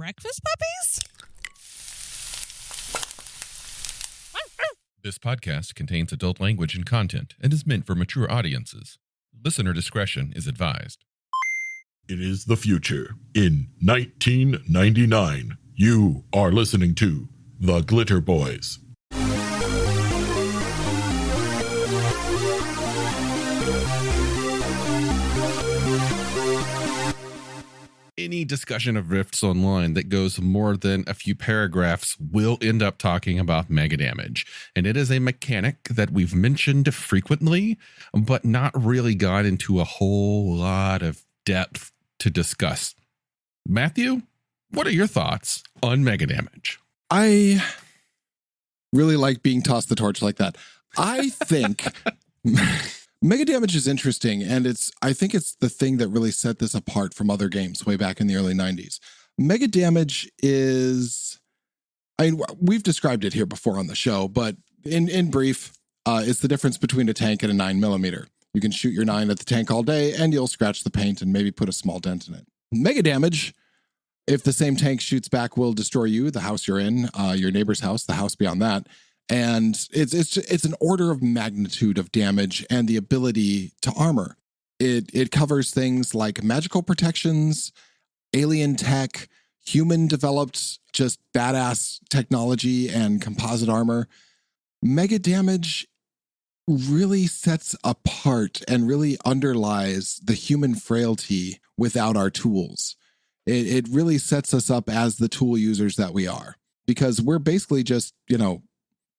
breakfast puppies? This podcast contains adult language and content and is meant for mature audiences. Listener discretion is advised. It is the future. In 1999, you are listening to The Glitterbois. Any discussion of Rifts Online that goes more than a few paragraphs will end up talking about mega damage. And it is a mechanic that we've mentioned frequently, but not really got into a whole lot of depth to discuss. Matthew, what are your thoughts on mega damage? I really like being tossed the torch like that. I think mega damage is interesting, and I think it's the thing that really set this apart from other games way back in the early 90s. Mega damage is, we've described it here before on the show, but in brief, it's the difference between a tank and a 9mm. You can shoot your 9 at the tank all day, and you'll scratch the paint and maybe put a small dent in it. Mega damage, if the same tank shoots back, will destroy you, the house you're in, your neighbor's house, the house beyond that. And it's an order of magnitude of damage and the ability to armor. It covers things like magical protections, alien tech, human developed, just badass technology and composite armor. Mega damage really sets apart and really underlies the human frailty without our tools. It really sets us up as the tool users that we are, because we're basically just,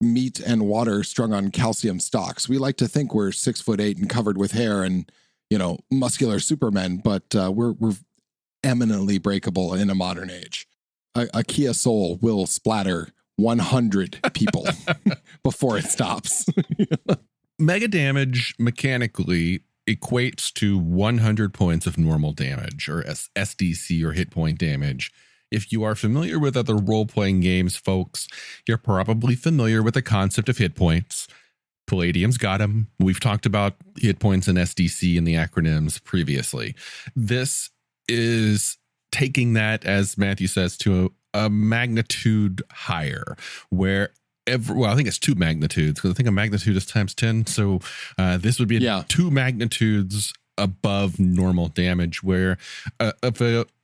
meat and water strung on calcium stalks. We like to think we're 6'8" and covered with hair and, muscular supermen, but we're eminently breakable in a modern age. A Kia Soul will splatter 100 people before it stops. Mega damage mechanically equates to 100 points of normal damage, or SDC, or hit point damage. If you are familiar with other role-playing games, folks, you're probably familiar with the concept of hit points. Palladium's got them. We've talked about hit points and SDC in the acronyms previously. This is taking that, as Matthew says, to a magnitude higher, where I think it's 2 magnitudes, because I think a magnitude is times 10. So this would be 2 magnitudes above normal damage, where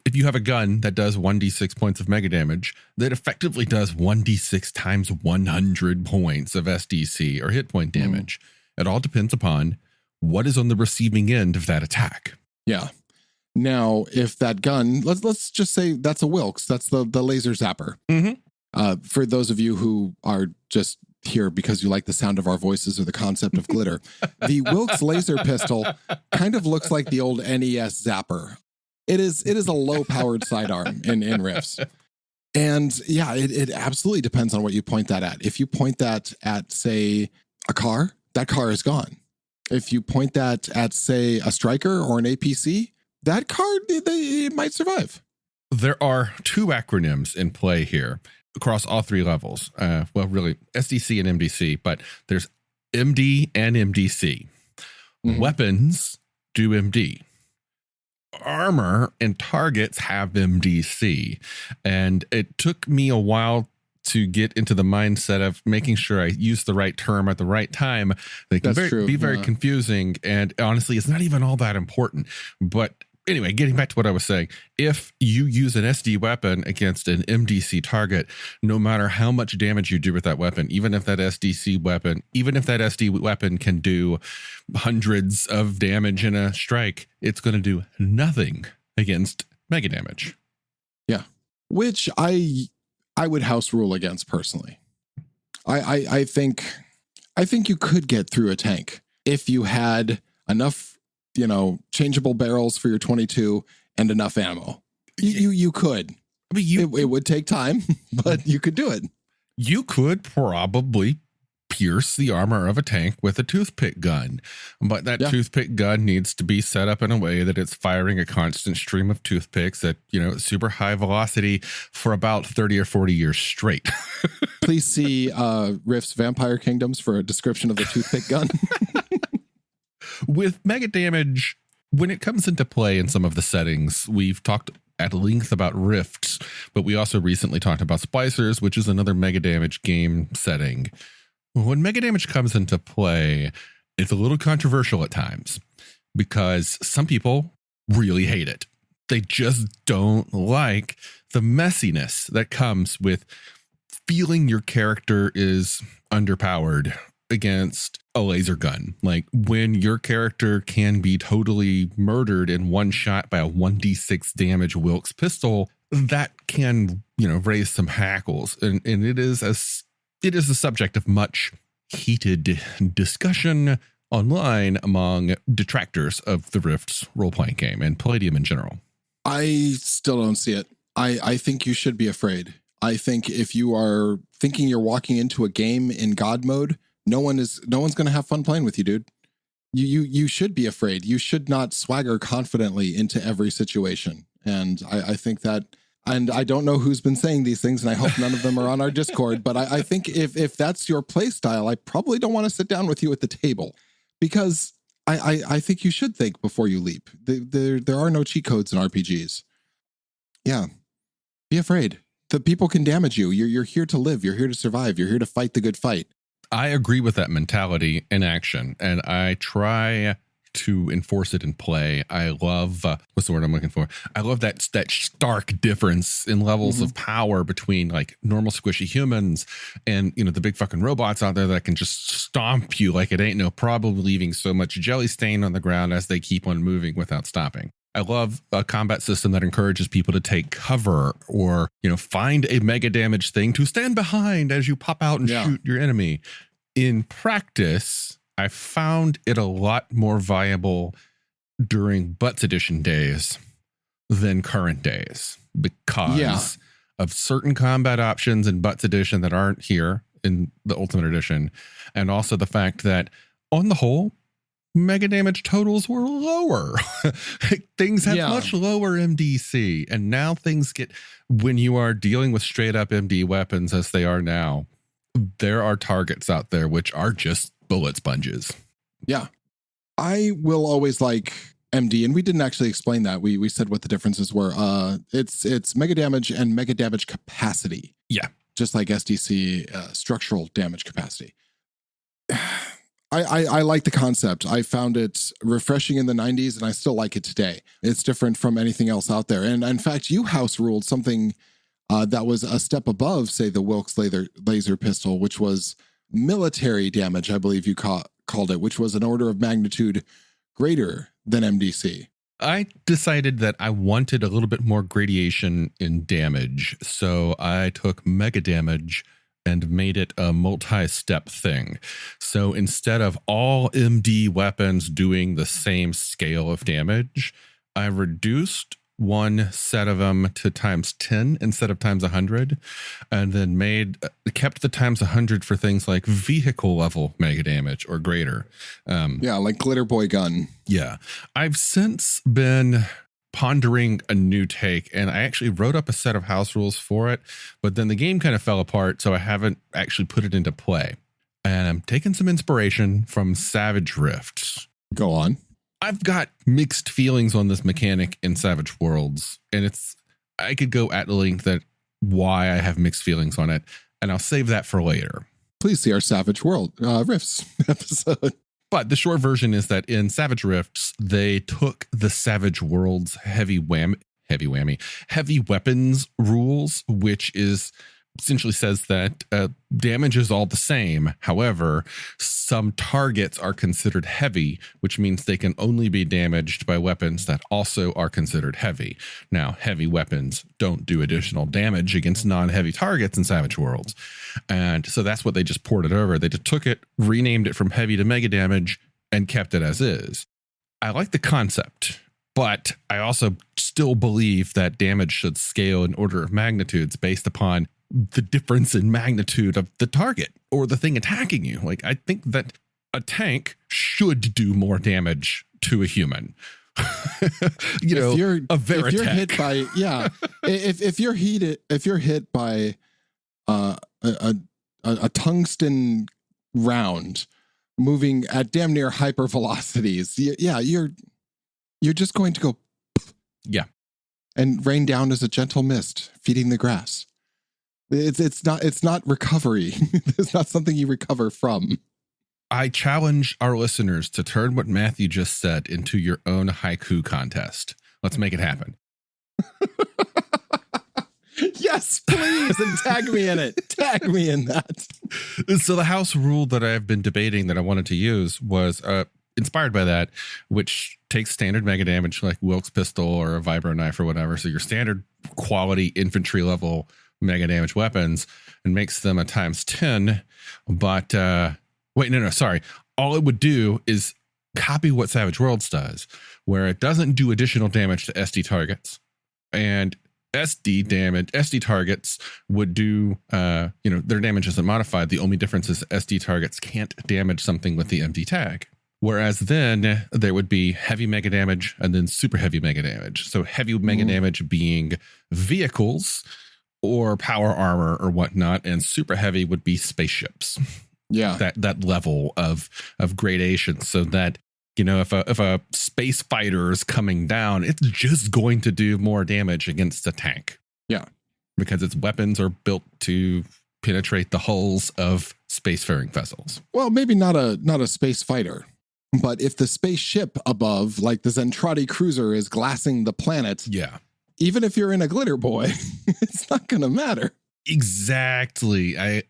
if you have a gun that does 1d6 points of mega damage, that effectively does 1d6 times 100 points of SDC, or hit point damage. It all depends upon what is on the receiving end of that attack. Yeah. Now, if that gun, let's just say that's a Wilkes, that's the laser zapper. Mm-hmm. For those of you who are just here because you like the sound of our voices or the concept of glitter, the Wilkes laser pistol kind of looks like the old NES zapper. It is a low-powered sidearm in Rifts. And yeah, it absolutely depends on what you point that at. If you point that at, say, a car, that car is gone. If you point that at, say, a striker or an APC, that car, it might survive. There are 2 acronyms in play here across all 3 levels. Really, SDC and MDC, but there's MD and MDC. Mm-hmm. Weapons do MD. Armor and targets have MDC. And it took me a while to get into the mindset of making sure I use the right term at the right time. They can be very confusing. And honestly, it's not even all that important. But anyway, getting back to what I was saying, if you use an SD weapon against an MDC target, no matter how much damage you do with that weapon, even if that SD weapon can do hundreds of damage in a strike, it's going to do nothing against mega damage. Yeah, which I would house rule against personally. I think you could get through a tank if you had enough changeable barrels for your 22 and enough ammo. You could. I mean, it would take time, but you could do it. You could probably pierce the armor of a tank with a toothpick gun, but that toothpick gun needs to be set up in a way that it's firing a constant stream of toothpicks at, super high velocity for about 30 or 40 years straight. Please see Rift's Vampire Kingdoms for a description of the toothpick gun. With mega damage, when it comes into play in some of the settings we've talked at length about rifts, but we also recently talked about splicers, which is another mega damage game setting. When mega damage comes into play, it's a little controversial at times because some people really hate it. They just don't like the messiness that comes with feeling your character is underpowered against a laser gun. Like when your character can be totally murdered in one shot by a 1d6 damage Wilkes pistol, that can, raise some hackles. And it is a subject of much heated discussion online among detractors of the Rift's role-playing game and Palladium in general. I still don't see it. I think you should be afraid. I think if you are thinking you're walking into a game in God mode, no one's going to have fun playing with you, dude. You should be afraid. You should not swagger confidently into every situation. And I think that, and I don't know who's been saying these things, and I hope none of them are on our Discord, but I think if that's your play style, I probably don't want to sit down with you at the table, because I think you should think before you leap. There are no cheat codes in RPGs. Yeah. Be afraid. The people can damage you. You're here to live. You're here to survive. You're here to fight the good fight. I agree with that mentality in action, and I try to enforce it in play. I love, what's the word I'm looking for? I love that stark difference in levels of power between like normal squishy humans and, the big fucking robots out there that can just stomp you like it ain't no problem, leaving so much jelly stain on the ground as they keep on moving without stopping. I love a combat system that encourages people to take cover or, find a mega damage thing to stand behind as you pop out and shoot your enemy. In practice, I found it a lot more viable during Butts Edition days than current days because of certain combat options in Butts Edition that aren't here in the Ultimate Edition. And also the fact that on the whole, mega damage totals were lower. Things have much lower MDC. And now things get, when you are dealing with straight up MD weapons as they are now, there are targets out there which are just bullet sponges. Yeah. I will always like MD, and we didn't actually explain that. We said what the differences were. It's mega damage and mega damage capacity. Yeah. Just like SDC, structural damage capacity. I like the concept. I found it refreshing in the 90s, and I still like it today. It's different from anything else out there. And in fact, you house ruled something that was a step above, say, the Wilkes laser pistol, which was military damage, I believe you called it, which was an order of magnitude greater than MDC. I decided that I wanted a little bit more gradation in damage, so I took mega damage and made it a multi-step thing. So instead of all MD weapons doing the same scale of damage, I reduced one set of them to times 10 instead of times 100, and then kept the times 100 for things like vehicle level mega damage or greater. Like Glitterbois gun. Yeah. I've since been pondering a new take, and I actually wrote up a set of house rules for it, but then the game kind of fell apart, so I haven't actually put it into play. And I'm taking some inspiration from Savage Rifts. Go on. I've got mixed feelings on this mechanic in Savage Worlds, and I could go at length at why I have mixed feelings on it, and I'll save that for later. Please see our Savage World Rifts episode. But the short version is that in Savage Rifts, they took the Savage Worlds heavy weapons rules, which essentially says that damage is all the same. However, some targets are considered heavy, which means they can only be damaged by weapons that also are considered heavy. Now, heavy weapons don't do additional damage against non-heavy targets in Savage Worlds. And so that's what they just ported over. They just took it, renamed it from heavy to mega damage, and kept it as is. I like the concept, but I also still believe that damage should scale in order of magnitudes based upon the difference in magnitude of the target or the thing attacking you. Like, I think that a tank should do more damage to a human. If you're hit by, if you're hit by a tungsten round moving at damn near hyper velocities, you're just going to go. Yeah. and rain down as a gentle mist, feeding the grass. It's not recovery. It's not something you recover from. I challenge our listeners to turn what Matthew just said into your own haiku contest. Let's make it happen. Yes, please. And tag me in it. Tag me in that. So the house rule that I've been debating that I wanted to use was inspired by that, which takes standard mega damage like Wilkes pistol or a vibro knife or whatever. So your standard quality infantry level mega damage weapons and makes them a ×10. But wait, no, sorry. All it would do is copy what Savage Worlds does, where it doesn't do additional damage to SD targets. And SD targets would do, their damage isn't modified. The only difference is SD targets can't damage something with the empty tag. Whereas then there would be heavy mega damage and then super heavy mega damage. So heavy mega damage being vehicles or power armor or whatnot, and super heavy would be spaceships. Yeah. That level of gradation, so that, if a space fighter is coming down, it's just going to do more damage against a tank. Yeah. Because its weapons are built to penetrate the hulls of spacefaring vessels. Well, maybe not a space fighter, but if the spaceship above, like the Zentradi cruiser, is glassing the planet, yeah, even if you're in a Glitterbois, it's not going to matter. Exactly. I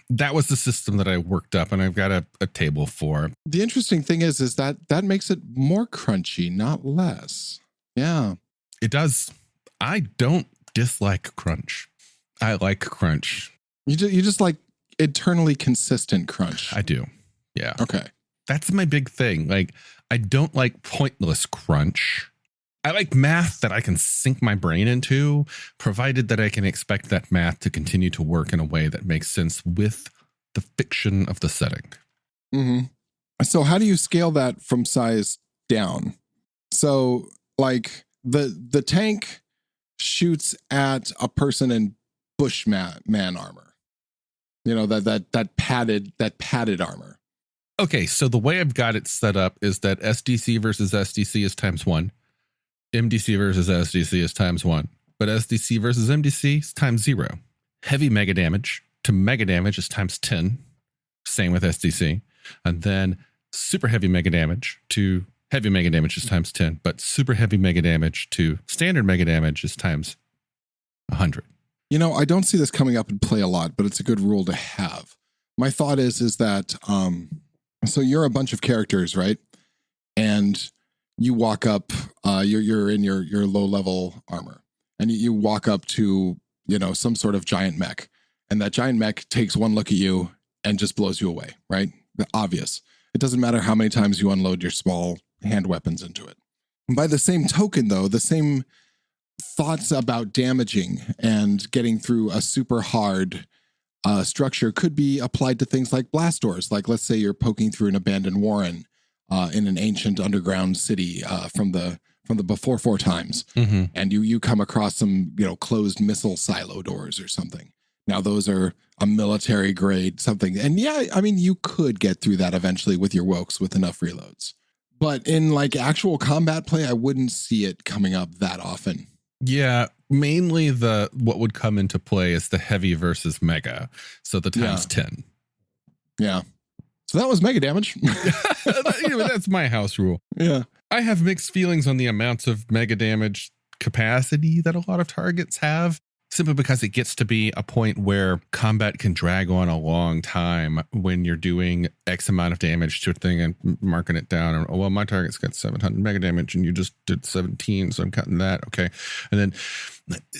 that was the system that I worked up, and I've got a table for. The interesting thing is that makes it more crunchy, not less. Yeah. It does. I don't dislike crunch. I like crunch. You just like eternally consistent crunch. I do. Yeah. Okay. That's my big thing. Like, I don't like pointless crunch. I like math that I can sink my brain into, provided that I can expect that math to continue to work in a way that makes sense with the fiction of the setting. Mm-hmm. So how do you scale that from size down? So like the tank shoots at a person in Bushman armor. That padded armor. Okay, so the way I've got it set up is that SDC versus SDC is ×1. MDC versus SDC is ×1, but SDC versus MDC is ×0. Heavy mega damage to mega damage is ×10. Same with SDC. And then super heavy mega damage to heavy mega damage is ×10, but super heavy mega damage to standard mega damage is ×100. I don't see this coming up in play a lot, but it's a good rule to have. My thought is that, so you're a bunch of characters, right? And you walk up, you're in your low level armor, and you walk up to, some sort of giant mech, and that giant mech takes one look at you and just blows you away, right? The obvious. It doesn't matter how many times you unload your small hand weapons into it. And by the same token, though, the same thoughts about damaging and getting through a super hard structure could be applied to things like blast doors. Like, let's say you're poking through an abandoned warren in an ancient underground city from the before 4 times, and you come across some closed missile silo doors or something. Now those are a military grade something, and yeah, I mean you could get through that eventually with your Wokes with enough reloads. But in like actual combat play, I wouldn't see it coming up that often. Yeah, mainly what would come into play is the heavy versus mega, so the ×10. Yeah. So that was mega damage. That's my house rule. Yeah. I have mixed feelings on the amounts of mega damage capacity that a lot of targets have, simply because it gets to be a point where combat can drag on a long time when you're doing X amount of damage to a thing and marking it down. And, well, my target's got 700 mega damage and you just did 17, so I'm cutting that. Okay. And then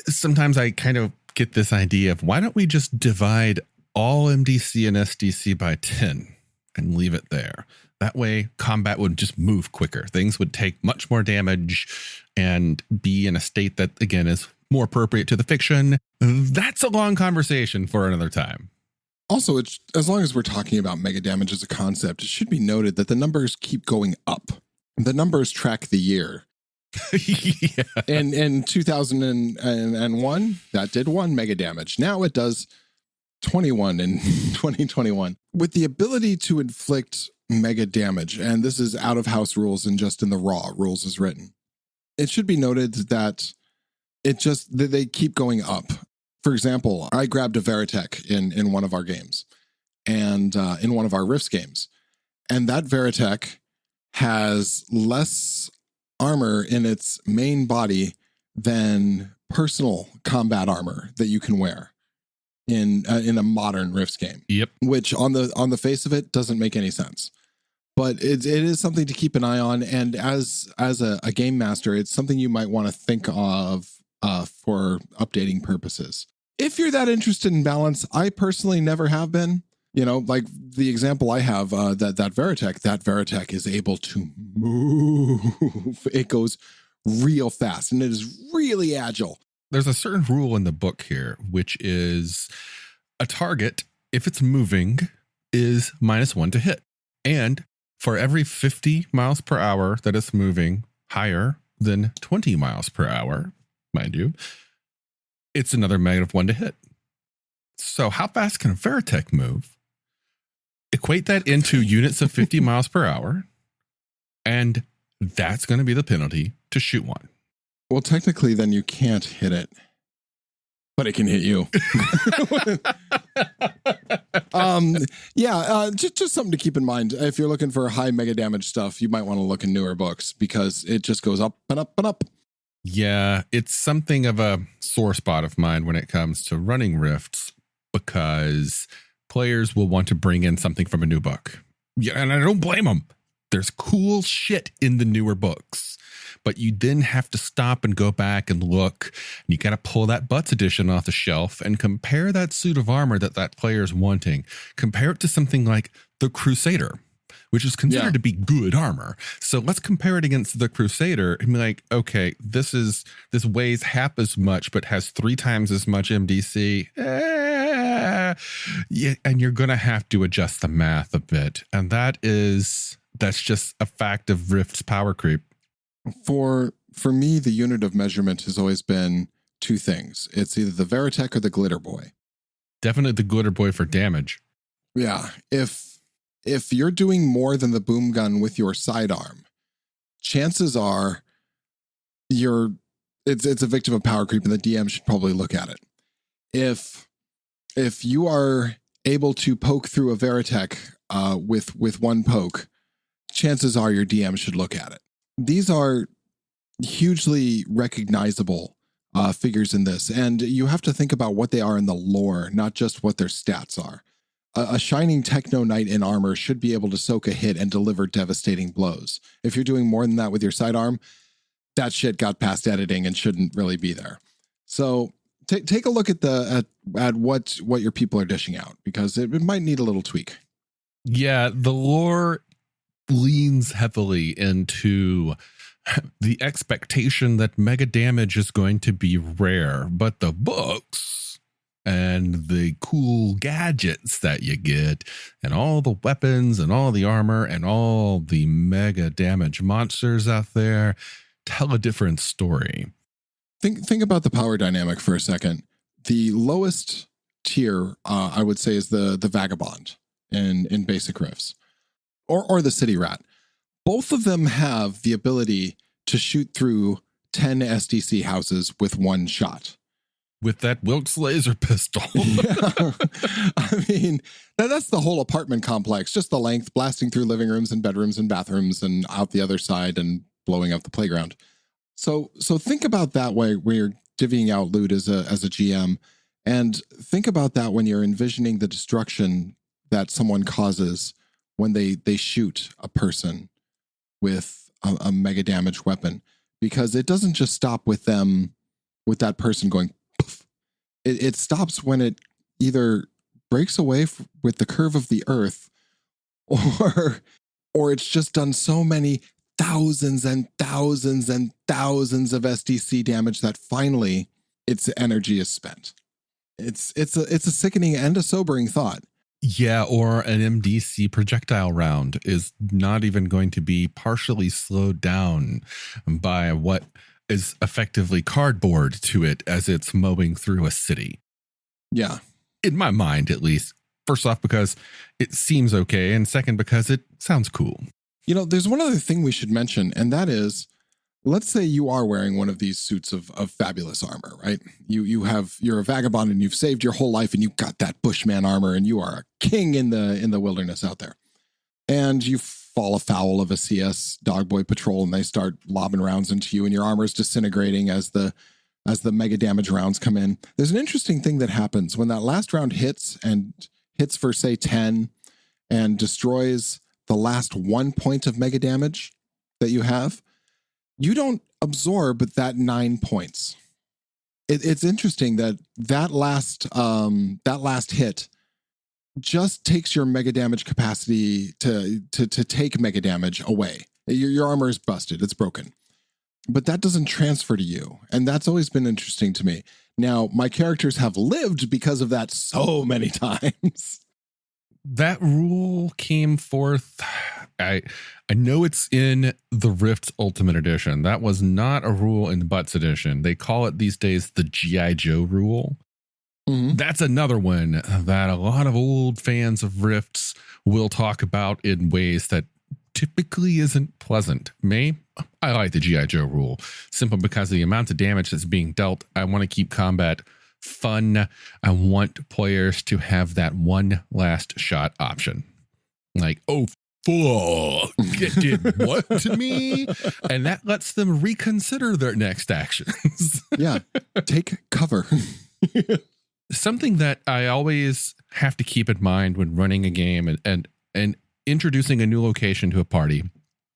sometimes I kind of get this idea of, why don't we just divide all MDC and SDC by 10? And leave it there. That way, combat would just move quicker. Things would take much more damage and be in a state that, again, is more appropriate to the fiction. That's a long conversation for another time. Also, it's, as long as we're talking about mega damage as a concept, it should be noted that the numbers keep going up. The numbers track the year. Yeah. And in 2001, that did 1 mega damage. Now it does 21 in 2021. With the ability to inflict mega damage, and this is out of house rules and just in the raw rules as written, it should be noted that they keep going up. For example, I grabbed a Veritech in one of our games and in one of our Rifts games. And that Veritech has less armor in its main body than personal combat armor that you can wear in a modern Rifts game. Yep. Which on the face of it doesn't make any sense. But it is something to keep an eye on. And as a game master, it's something you might want to think of for updating purposes. If you're that interested in balance, I personally never have been. You know, like the example I have, that Veritech is able to move. It goes real fast and it is really agile. There's a certain rule in the book here, which is a target, if it's moving, is -1 to hit. And for every 50 miles per hour that it's moving higher than 20 miles per hour, mind you, it's another -1 to hit. So how fast can a Veritech move? Equate that into units of 50 miles per hour, and that's going to be the penalty to shoot one. Well, technically, then you can't hit it, but it can hit you. Just something to keep in mind. If you're looking for high mega damage stuff, you might want to look in newer books because it just goes up and up and up. Yeah, it's something of a sore spot of mine when it comes to running Rifts, because players will want to bring in something from a new book. Yeah, and I don't blame them. There's cool shit in the newer books, but you then have to stop and go back and look. And you got to pull that Butts edition off the shelf and compare that suit of armor that player's wanting. Compare it to something like the Crusader, which is considered to be good armor. So let's compare it against the Crusader and be like, okay, this weighs half as much, but has 3 times as much MDC. Yeah, and you're going to have to adjust the math a bit. And that's just a fact of Rift's power creep. For me, the unit of measurement has always been 2 things. It's either the Veritech or the Glitterbois. Definitely the Glitterbois for damage. Yeah. If you're doing more than the boom gun with your sidearm, chances are it's a victim of power creep, and the DM should probably look at it. If you are able to poke through a Veritech with 1 poke, chances are your DM should look at it. These are hugely recognizable figures in this, and you have to think about what they are in the lore, not just what their stats are. A shining techno knight in armor should be able to soak a hit and deliver devastating blows. If you're doing more than that with your sidearm, that shit got past editing and shouldn't really be there. So take a look at what your people are dishing out, because it might need a little tweak. Yeah, the lore leans heavily into the expectation that mega damage is going to be rare, but the books and the cool gadgets that you get and all the weapons and all the armor and all the mega damage monsters out there tell a different story. Think about the power dynamic for a second. The lowest tier, I would say, is the Vagabond in basic Rifts, or the City Rat. Both of them have the ability to shoot through 10 SDC houses with 1 shot. With that Wilkes laser pistol. Yeah. I mean, that's the whole apartment complex, just the length, blasting through living rooms and bedrooms and bathrooms and out the other side and blowing up the playground. So think about that way where you're divvying out loot as a GM, and think about that when you're envisioning the destruction that someone causes when they shoot a person with a mega damage weapon, because it doesn't just stop with that person going poof. It stops when it either breaks away with the curve of the earth, or it's just done so many thousands and thousands and thousands of SDC damage that finally its energy is spent. It's a sickening and a sobering thought. Yeah, or an MDC projectile round is not even going to be partially slowed down by what is effectively cardboard to it as it's mowing through a city. Yeah. In my mind, at least. First off, because it seems okay, and second, because it sounds cool. You know, there's one other thing we should mention, and that is let's say you are wearing one of these suits of fabulous armor, right? You're a vagabond and you've saved your whole life and you've got that bushman armor and you are a king in the wilderness out there. And you fall afoul of a CS Dogboy patrol and they start lobbing rounds into you and your armor is disintegrating as the mega damage rounds come in. There's an interesting thing that happens when that last round hits for say 10 and destroys the last 1 point of mega damage that you have. You don't absorb that 9 points. It's interesting that last hit just takes your mega damage capacity to take mega damage away. Your armor is busted. It's broken. But that doesn't transfer to you. And that's always been interesting to me. Now, my characters have lived because of that so many times. That rule came forth. I know it's in the Rift Ultimate Edition. That was not a rule in the Butts Edition. They call it these days the G.I. Joe rule. Mm-hmm. That's another one that a lot of old fans of Rifts will talk about in ways that typically isn't pleasant. I like the G.I. Joe rule simply because of the amount of damage that's being dealt. I want to keep combat fun. I want players to have that one last shot option. Like, oh, fuck, it did what to me? And that lets them reconsider their next actions. Yeah, take cover. Something that I always have to keep in mind when running a game and introducing a new location to a party.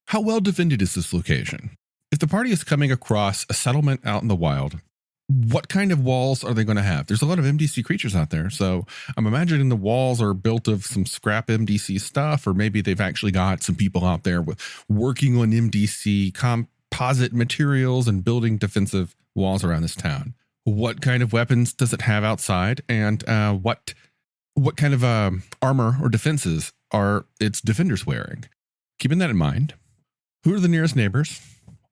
How well defended is this location? If the party is coming across a settlement out in the wild, what kind of walls are they going to have? There's a lot of MDC creatures out there. So I'm imagining the walls are built of some scrap MDC stuff, or maybe they've actually got some people out there working on MDC composite materials and building defensive walls around this town. What kind of weapons does it have outside? And what kind of armor or defenses are its defenders wearing? Keeping that in mind, who are the nearest neighbors?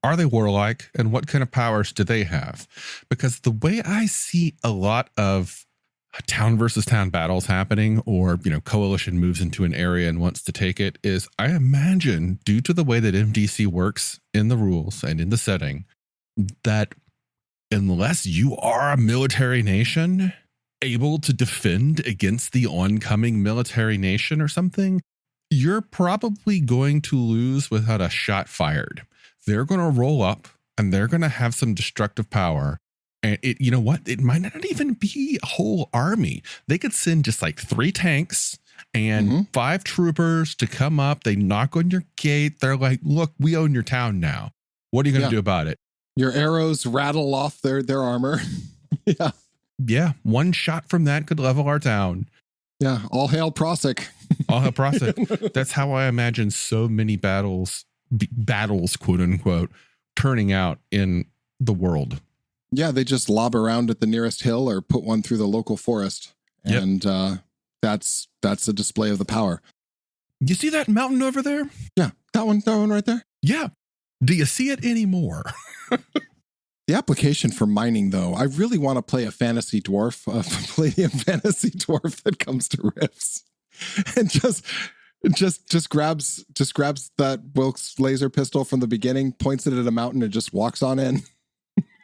Are they warlike? And what kind of powers do they have? Because the way I see a lot of town versus town battles happening, or, coalition moves into an area and wants to take it, is I imagine, due to the way that MDC works in the rules and in the setting, that unless you are a military nation able to defend against the oncoming military nation or something, you're probably going to lose without a shot fired. They're going to roll up and they're going to have some destructive power. And it might not even be a whole army. They could send just like 3 tanks and 5 troopers to come up. They knock on your gate. They're like, look, we own your town now. What are you going to do about it? Your arrows rattle off their armor. Yeah. Yeah. One shot from that could level our town. Yeah. All hail Prossic. All hail Prossic. That's how I imagine so many battles, quote unquote, turning out in the world. Yeah. They just lob around at the nearest hill or put one through the local forest. And that's a display of the power. You see that mountain over there? Yeah. That one right there. Yeah. Do you see it anymore? The application for mining, though, I really want to play a fantasy dwarf, a Palladium fantasy dwarf that comes to Rifts and just grabs that Wilkes laser pistol from the beginning, points it at a mountain, and just walks on in.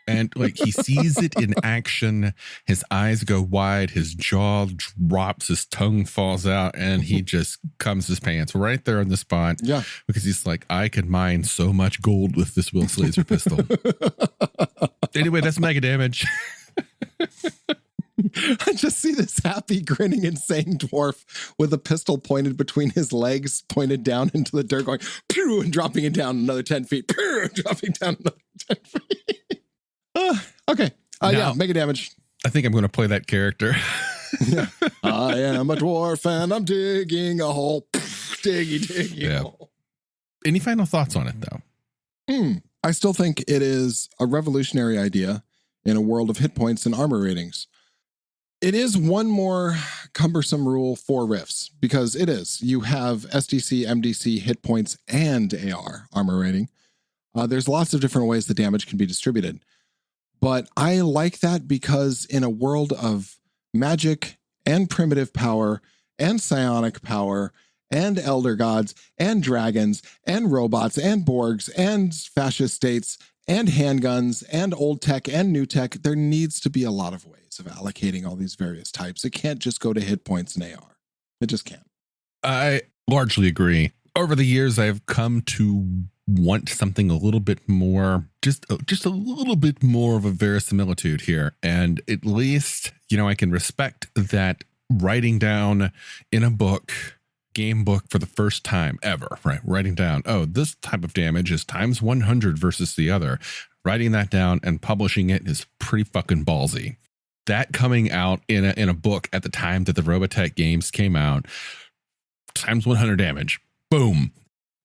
And like he sees it in action, his eyes go wide, his jaw drops, his tongue falls out, and he just comes his pants right there on the spot. Yeah. Because he's like, I could mine so much gold with this Wilkes laser pistol. Anyway, that's mega damage. I just see this happy, grinning, insane dwarf with a pistol pointed between his legs, pointed down into the dirt, going, pew, and dropping it down another 10 feet, pew, and dropping down another 10 feet. Okay. Yeah, mega damage. I think I'm going to play that character. Yeah. I am a dwarf and I'm digging a hole. Diggy hole. Any final thoughts on it, though? I still think it is a revolutionary idea in a world of hit points and armor ratings. It is one more cumbersome rule for Rifts, because it is. You have SDC, MDC, hit points, and AR, armor rating. There's lots of different ways the damage can be distributed. But I like that because in a world of magic and primitive power and psionic power and elder gods and dragons and robots and Borgs and fascist states and handguns and old tech and new tech. There needs to be a lot of ways of allocating all these various types. It can't just go to hit points and AR. It just can't. I largely agree. Over the years, I've come to want something a little bit more, just a little bit more of a verisimilitude here. And at least, I can respect that writing down in a book, game book for the first time ever, right? Writing down, oh, this type of damage is times 100 versus the other. Writing that down and publishing it is pretty fucking ballsy. That coming out in a book at the time that the Robotech games came out, times 100 damage. Boom.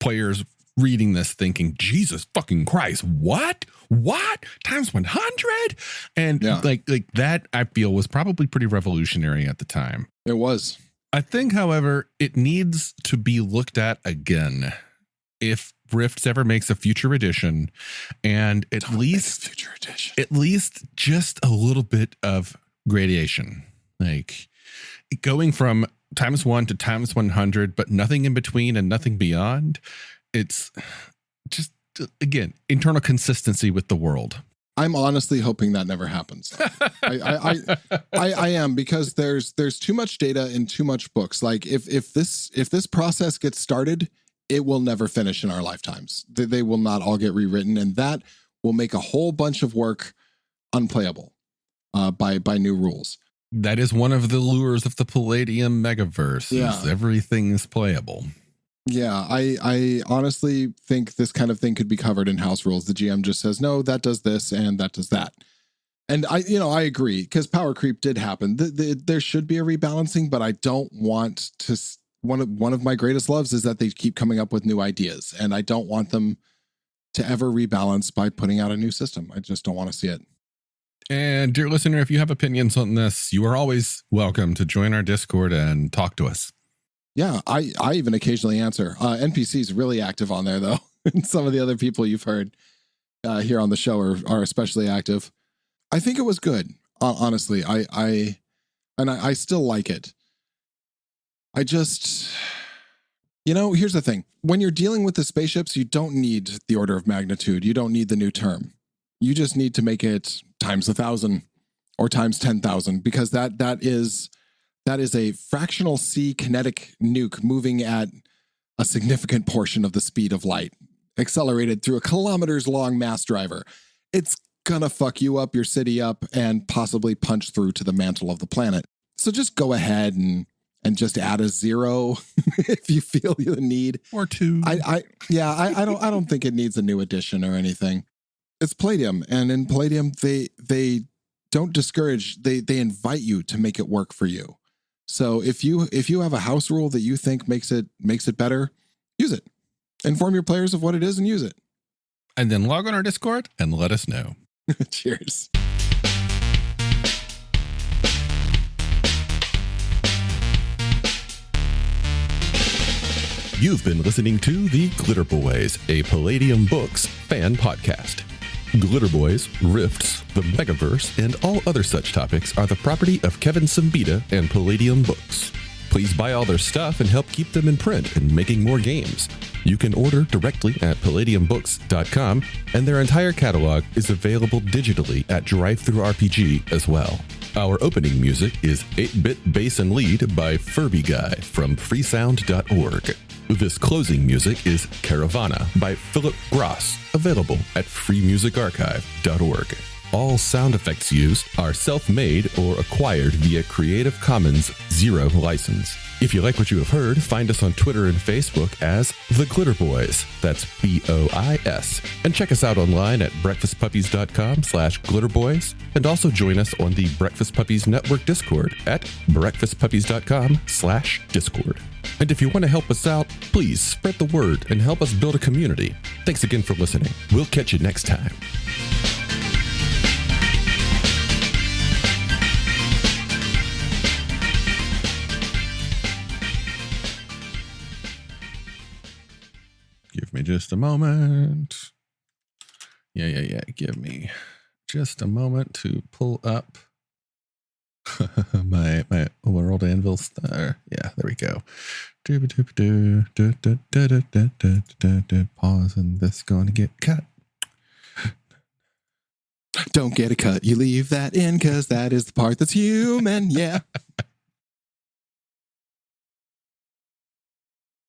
Players reading this thinking, Jesus fucking Christ, what times 100? And like that, I feel, was probably pretty revolutionary at the time. It was. I think, however, it needs to be looked at again if Rifts ever makes a future edition, and at least just a little bit of gradation, like going from times 1 to times 100, but nothing in between and nothing beyond. It's just, again, internal consistency with the world. I'm honestly hoping that never happens. I am, because there's too much data in too much books. Like if this process gets started, it will never finish in our lifetimes. They will not all get rewritten, and that will make a whole bunch of work unplayable by new rules. That is one of the lures of the Palladium Megaverse. Yeah. Everything is playable. Yeah, I honestly think this kind of thing could be covered in house rules. The GM just says, no, that does this and that does that. And I agree, because power creep did happen. There should be a rebalancing, but I don't want to. One of my greatest loves is that they keep coming up with new ideas, and I don't want them to ever rebalance by putting out a new system. I just don't want to see it. And dear listener, if you have opinions on this, you are always welcome to join our Discord and talk to us. Yeah, I even occasionally answer. NPC's really active on there, though. And some of the other people you've heard here on the show are especially active. I think it was good, honestly. I still like it. I just, here's the thing. When you're dealing with the spaceships, you don't need the order of magnitude. You don't need the new term. You just need to make it times 1,000 or times 10,000, because that is a fractional C kinetic nuke moving at a significant portion of the speed of light, accelerated through a kilometers-long mass driver. It's gonna fuck you up, your city up, and possibly punch through to the mantle of the planet. So just go ahead and just add a 0 if you feel the need. Or 2. I don't think it needs a new edition or anything. It's Palladium, and in Palladium, they don't discourage, they invite you to make it work for you. So if you have a house rule that you think makes it better, use it. Inform your players of what it is and use it. And then log on our Discord and let us know. Cheers. You've been listening to The Glitterbois, a Palladium Books fan podcast. Glitterbois, Rifts, the Megaverse, and all other such topics are the property of Kevin Siembieda and Palladium Books. Please buy all their stuff and help keep them in print and making more games. You can order directly at palladiumbooks.com, and their entire catalog is available digitally at Drive-Thru RPG as well. Our opening music is 8-Bit Bass and Lead by Furby Guy from freesound.org. This closing music is Caravana by Philip Gross, available at freemusicarchive.org. All sound effects used are self-made or acquired via Creative Commons 0 license. If you like what you have heard, find us on Twitter and Facebook as The Glitterbois. That's BOIS. And check us out online at breakfastpuppies.com/glitterbois. And also join us on the Breakfast Puppies Network Discord at breakfastpuppies.com/Discord. And if you want to help us out, please spread the word and help us build a community. Thanks again for listening. We'll catch you next time. Give me just a moment. Yeah. Give me just a moment to pull up my World Anvil star. Yeah, there we go. Pause, and this going to get cut. Don't get a cut. You leave that in because that is the part that's human. Yeah.